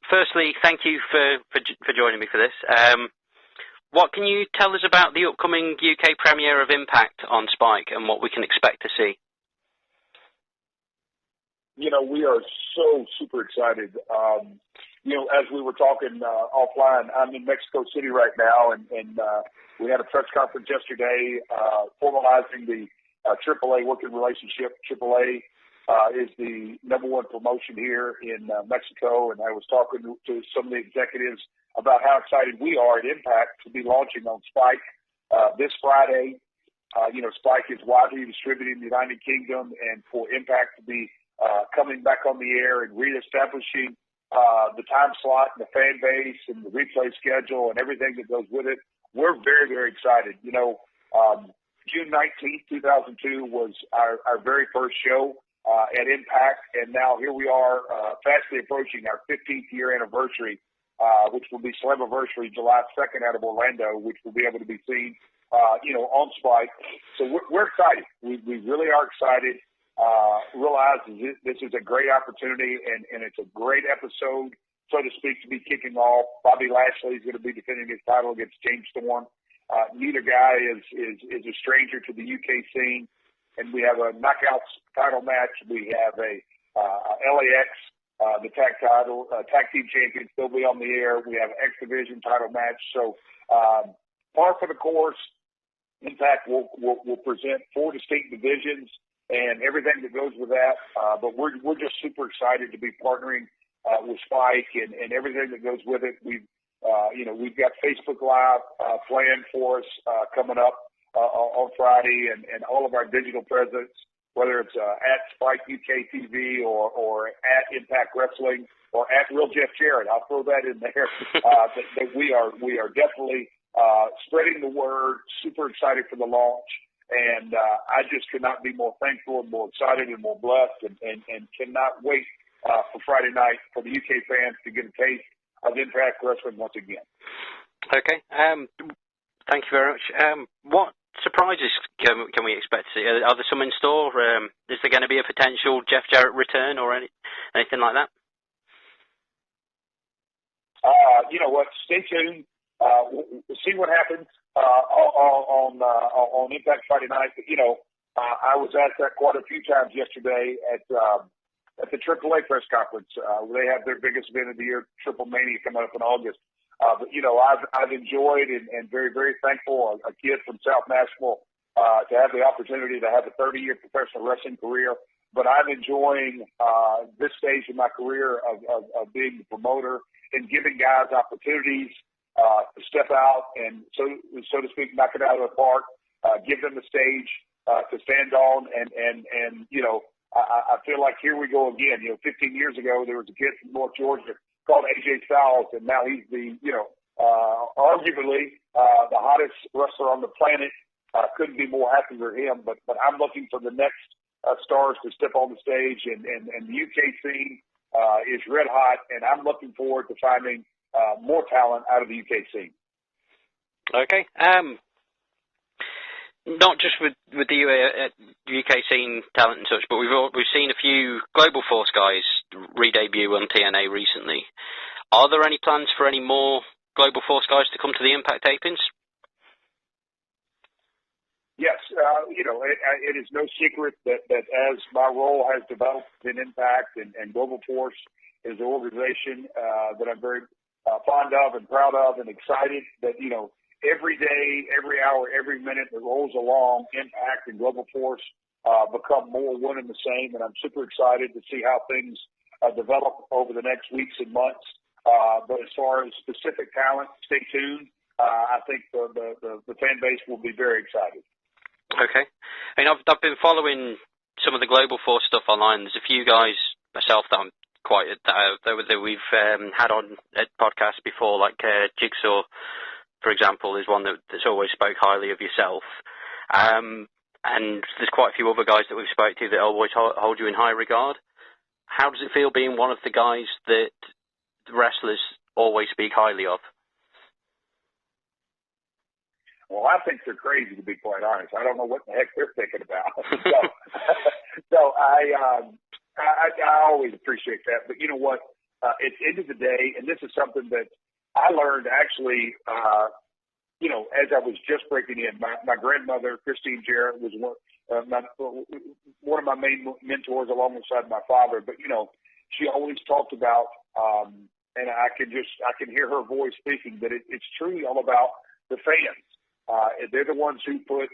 firstly, thank you for joining me for this. What can you tell us about the upcoming UK premiere of Impact on Spike and what we can expect to see? We are so super excited. As we were talking offline, I'm in Mexico City right now, and we had a press conference yesterday formalizing the AAA working relationship. AAA is the number one promotion here in Mexico, and I was talking to some of the executives about how excited we are at Impact to be launching on Spike this Friday. Spike is widely distributed in the United Kingdom, and for Impact to be coming back on the air and reestablishing the time slot and the fan base and the replay schedule and everything that goes with it, we're very, very excited. June 19th, 2002 was our very first show at Impact, and now here we are fastly approaching our 15th year anniversary, which will be Slammiversary July 2nd out of Orlando, which will be able to be seen, on Spike. So we're excited. We really are excited. Realize this is a great opportunity, and it's a great episode, so to speak, to be kicking off. Bobby Lashley is going to be defending his title against James Storm. Neither guy is a stranger to the UK scene, and we have a knockouts title match. We have a LAX, the tag team champions, still be on the air. We have an X Division title match. So par for the course. Impact will present 4 distinct divisions and everything that goes with that. But we're just super excited to be partnering with Spike and everything that goes with it. We've got Facebook Live planned for us coming up on Friday, and all of our digital presence, whether it's at Spike UK TV or at Impact Wrestling or at Real Jeff Jarrett. I'll throw that in there. That we are definitely spreading the word. Super excited for the launch. And I just could not be more thankful and more excited and more blessed and cannot wait for Friday night for the UK fans to get a taste of Impact Wrestling once again. Okay. Thank you very much. What surprises can we expect to see? Are there some in store? Is there going to be a potential Jeff Jarrett return or anything like that? You know what? Stay tuned. We'll see what happens on Impact Friday night. But, I was asked that quite a few times yesterday at the AAA press conference. They have their biggest event of the year, Triple Mania, coming up in August. But I've enjoyed and very, very thankful, a kid from South Nashville, to have the opportunity to have a 30-year professional wrestling career. But I'm enjoying this stage in my career of being the promoter and giving guys opportunities to step out and, so to speak, knock it out of the park, give them the stage to stand on. And I feel like here we go again. 15 years ago, there was a kid from North Georgia called AJ Styles, and now he's the, arguably the hottest wrestler on the planet. Couldn't be more happy for him, but I'm looking for the next stars to step on the stage, and the UK scene is red hot, and I'm looking forward to finding more talent out of the UK scene. Okay. Not just with the UK scene talent and such, but we've seen a few Global Force guys re-debut on TNA recently. Are there any plans for any more Global Force guys to come to the Impact tapings? Yes, it is no secret that as my role has developed in Impact and Global Force is an organization that I'm very fond of and proud of and excited that, every day, every hour, every minute that rolls along, Impact and Global Force become more one and the same. And I'm super excited to see how things develop over the next weeks and months. But as far as specific talent, stay tuned. I think the fan base will be very excited. Okay. I mean, I've been following some of the Global Force stuff online. There's a few guys myself that I'm that we've had on podcasts before, like Jigsaw, for example, is one that's always spoke highly of yourself. And there's quite a few other guys that we've spoke to that always hold you in high regard. How does it feel being one of the guys that the wrestlers always speak highly of? Well, I think they're crazy, to be quite honest. I don't know what the heck they're thinking about. So I always appreciate that. But you know what? at the end of the day, and this is something that I learned actually, as I was just breaking in. My grandmother, Christine Jarrett, was one of my main mentors alongside my father. But, she always talked about, and I can hear her voice speaking, that it's truly all about the fans. They're the ones who put,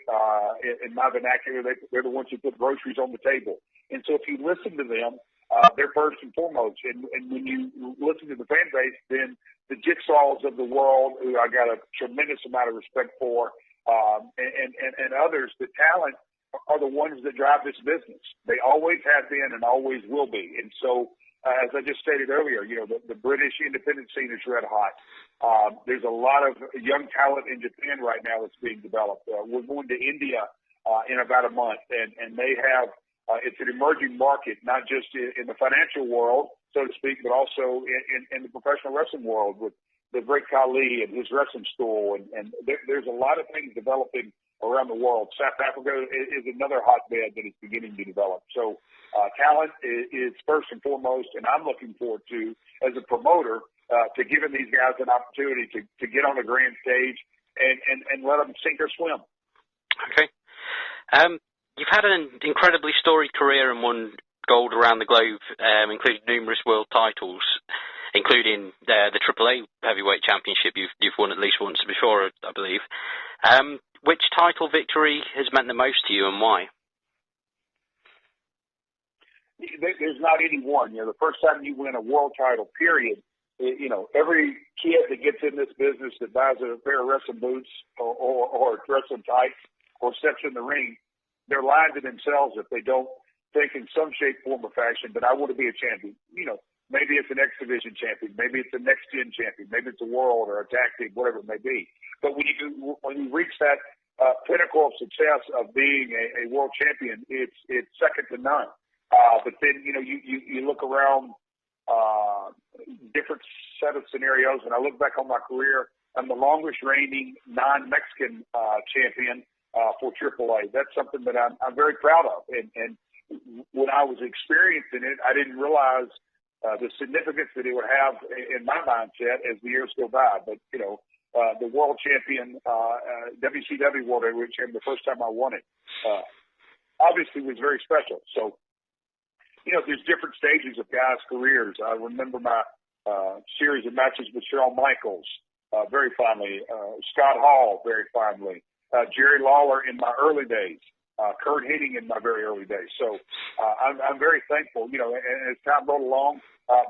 in my vernacular, they're the ones who put groceries on the table. And so if you listen to them, they're first and foremost. And when you listen to the fan base, then the Jigsaws of the world, who I got a tremendous amount of respect for, and others, the talent are the ones that drive this business. They always have been and always will be. And so, as I just stated earlier, the British independent scene is red hot. There's a lot of young talent in Japan right now that's being developed. We're going to India in about a month, and they have it's an emerging market, not just in the financial world, so to speak, but also in the professional wrestling world with the great Khali and his wrestling school, and there's a lot of things developing around the world. South Africa is another hotbed that is beginning to develop. So talent is first and foremost, and I'm looking forward to, as a promoter, to giving these guys an opportunity to get on the grand stage and let them sink or swim. Okay. You've had an incredibly storied career and won gold around the globe, including numerous world titles, including the AAA Heavyweight Championship you've won at least once before, I believe. Which title victory has meant the most to you, and why? There's not any one. The first time you win a world title, period, every kid that gets in this business that buys a pair of wrestling boots or wrestling tights or steps in the ring, they're lying to themselves if they don't think in some shape, form, or fashion that I want to be a champion. Maybe it's an X Division champion, maybe it's a Next Gen champion, maybe it's a world or a tag team, whatever it may be. But when you reach that pinnacle of success of being a world champion, it's second to none. But then you look around different set of scenarios, and I look back on my career. I'm the longest reigning non-Mexican champion for AAA. That's something that I'm very proud of. And when I was experiencing it, I didn't realize the significance that it would have in my mindset as the years go by. But, the world champion, WCW World Heavyweight Champion, the first time I won it, obviously was very special. So, there's different stages of guys' careers. I remember my series of matches with Shawn Michaels very fondly, Scott Hall very fondly, Jerry Lawler in my early days, Kurt Hennig in my very early days. So I'm very thankful, and as time rolled along,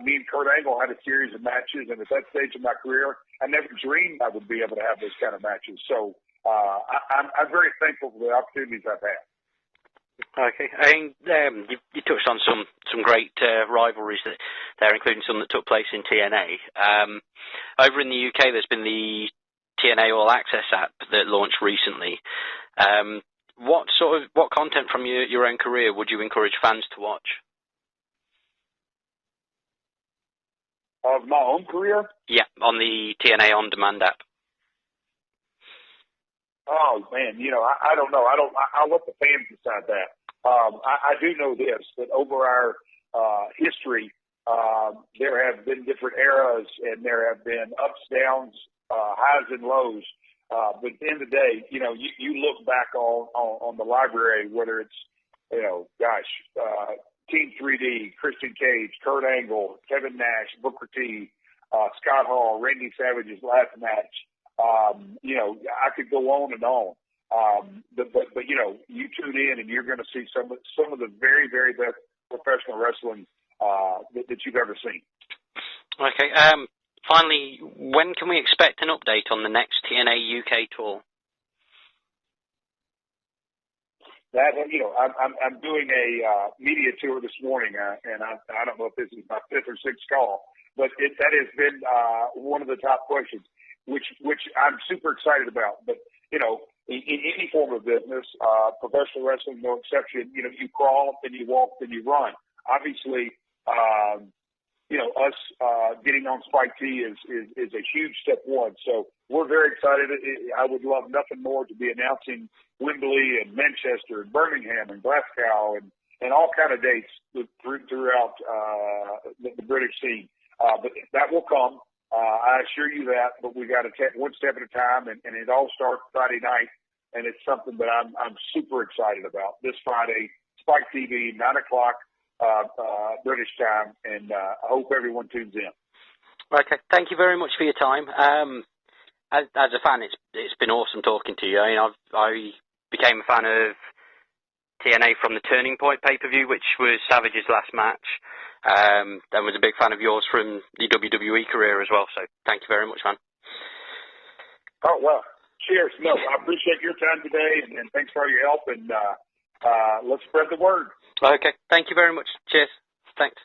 me and Kurt Angle had a series of matches, and at that stage of my career, I never dreamed I would be able to have those kind of matches. So I'm very thankful for the opportunities I've had. Okay, you touched on some great rivalries there, including some that took place in TNA. Over in the UK, there's been the TNA All Access app that launched recently. What content from your own career would you encourage fans to watch? Of my own career? Yeah, on the TNA On Demand app. Oh man, I don't know. I'll let the fans decide that. I do know this, that over our history, there have been different eras, and there have been ups, downs, highs and lows. But at the end of the day, you look back on the library, whether it's, Team 3D, Christian Cage, Kurt Angle, Kevin Nash, Booker T, Scott Hall, Randy Savage's last match. I could go on and on. But you tune in and you're going to see some of the very, very best professional wrestling that you've ever seen. Okay. Finally, when can we expect an update on the next TNA UK tour? That I'm doing a media tour this morning, and I don't know if this is my fifth or sixth call, but that has been one of the top questions, which I'm super excited about. But in any form of business, professional wrestling no exception. You crawl, then you walk, then you run. Obviously, us getting on Spike T is a huge step one. So we're very excited. I would love nothing more to be announcing Wembley and Manchester and Birmingham and Glasgow and all kind of dates throughout the British scene. But that will come. I assure you that, but we got to take one step at a time, and it all starts Friday night, and it's something that I'm super excited about. This Friday, Spike TV, 9 o'clock British time, and I hope everyone tunes in. Okay, thank you very much for your time. As a fan, it's been awesome talking to you. I mean, I became a fan of TNA from the Turning Point pay-per-view, which was Savage's last match. And was a big fan of yours from the WWE career as well. So thank you very much, man. Oh, well, cheers. No, I appreciate your time today, and thanks for all your help. And let's spread the word. Okay, thank you very much. Cheers. Thanks.